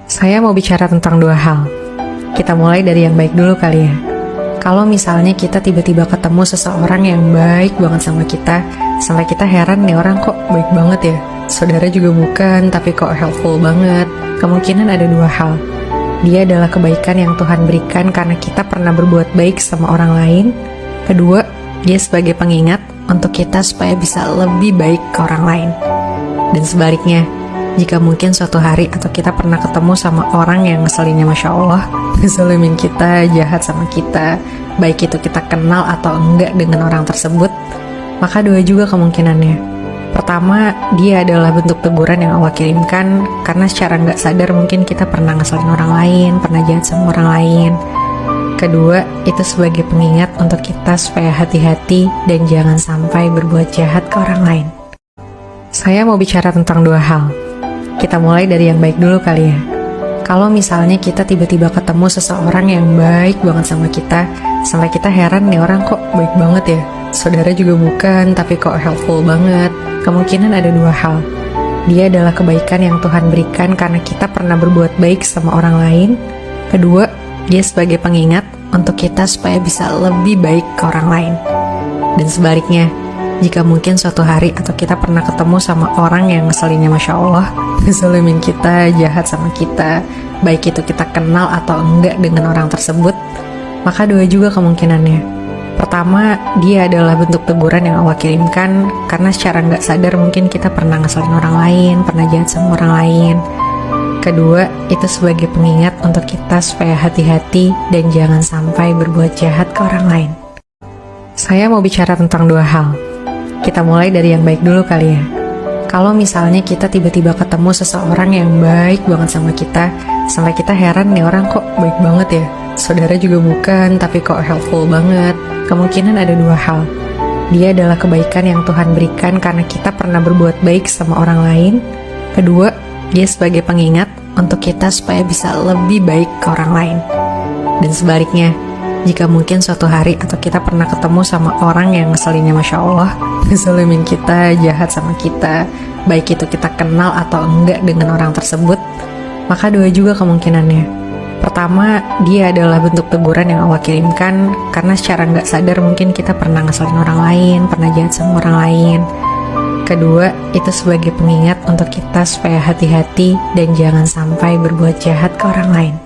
Saya mau bicara tentang dua hal. Kita mulai dari yang baik dulu kali ya. Kalau misalnya kita tiba-tiba ketemu seseorang yang baik banget sama kita, sampai kita heran nih orang kok baik banget ya. Saudara juga bukan, tapi kok helpful banget. Kemungkinan ada dua hal. Dia adalah kebaikan yang Tuhan berikan karena kita pernah berbuat baik sama orang lain. Kedua, dia sebagai pengingat untuk kita supaya bisa lebih baik ke orang lain. Dan sebaliknya, jika mungkin suatu hari atau kita pernah ketemu sama orang yang ngeselinnya Masya Allah, ngeselimin kita, jahat sama kita, baik itu kita kenal atau enggak dengan orang tersebut, maka dua juga kemungkinannya. Pertama, dia adalah bentuk teguran yang Allah kirimkan karena secara nggak sadar mungkin kita pernah ngeselin orang lain, pernah jahat sama orang lain. Kedua, itu sebagai pengingat untuk kita supaya hati-hati dan jangan sampai berbuat jahat ke orang lain. Saya mau bicara tentang dua hal. Kita mulai dari yang baik dulu kali ya. Kalau misalnya kita tiba-tiba ketemu seseorang yang baik banget sama kita, sampai kita heran nih orang kok baik banget ya. Saudara juga bukan, tapi kok helpful banget. Kemungkinan ada dua hal. Dia adalah kebaikan yang Tuhan berikan karena kita pernah berbuat baik sama orang lain. Kedua, dia sebagai pengingat untuk kita supaya bisa lebih baik ke orang lain. Dan sebaliknya, jika mungkin suatu hari atau kita pernah ketemu sama orang yang ngeselinnya Masya Allah, ngeselimin kita, jahat sama kita, baik itu kita kenal atau enggak dengan orang tersebut, maka dua juga kemungkinannya. Pertama, dia adalah bentuk teguran yang Allah kirimkan karena secara nggak sadar mungkin kita pernah ngeselin orang lain, pernah jahat sama orang lain. Kedua, itu sebagai pengingat untuk kita supaya hati-hati dan jangan sampai berbuat jahat ke orang lain. Saya mau bicara tentang dua hal. Kita mulai dari yang baik dulu kali ya. Kalau misalnya kita tiba-tiba ketemu seseorang yang baik banget sama kita, sampai kita heran nih orang kok baik banget ya. Saudara juga bukan, tapi kok helpful banget. Kemungkinan ada dua hal. Dia adalah kebaikan yang Tuhan berikan karena kita pernah berbuat baik sama orang lain. Kedua, dia sebagai pengingat untuk kita supaya bisa lebih baik ke orang lain. Dan sebaliknya, jika mungkin suatu hari atau kita pernah ketemu sama orang yang ngeselinnya Masya Allah, ngeselimin kita, jahat sama kita, baik itu kita kenal atau enggak dengan orang tersebut, maka dua juga kemungkinannya. Pertama, dia adalah bentuk teguran yang Allah kirimkan karena secara nggak sadar mungkin kita pernah ngeselin orang lain, pernah jahat sama orang lain. Kedua, itu sebagai pengingat untuk kita supaya hati-hati dan jangan sampai berbuat jahat ke orang lain.